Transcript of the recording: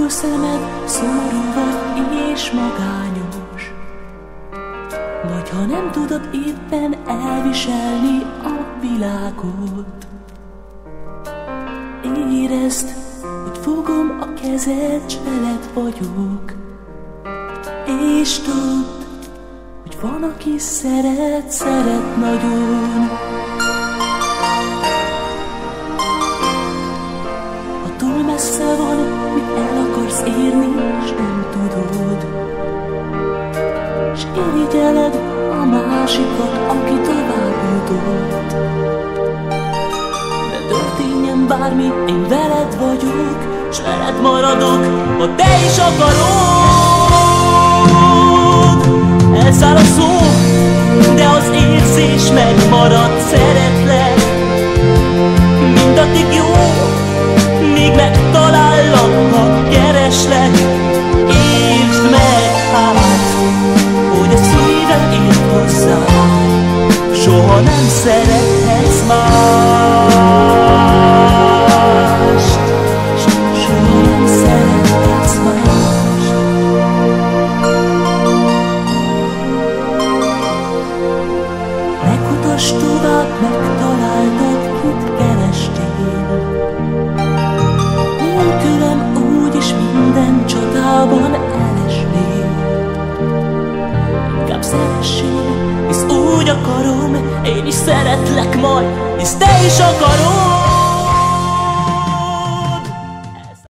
Fájó szemed, szomorú vagy és magányos, vagy ha nem tudod éppen elviselni a világot. Érezd, hogy fogom a kezed, s veled vagyok, és tudd, hogy van, aki szeret, szeret nagyon. Ha túl messze van, mit el akarsz érni, s nem tudod, s irigyeled a másikat, aki tovább jutott. De történjen bármi, én veled vagyok, s veled maradok, ha te is akarod. Elszáll a szó, de az érzés megmarad, szeretlek. Mindaddig jó, míg megtalállak, ha kereslek. Értsd meg hát, hogy a szívem ért hozzám, soha nem szerethetsz mást, soha nem szerethetsz mást. Megutass tovább, megtaláltad, kit kerestél. Nélkülem úgyis minden csatában elesnél. Inkább szeressél, hisz úgy akarom, én is szeretlek majd, hisz te is akarod.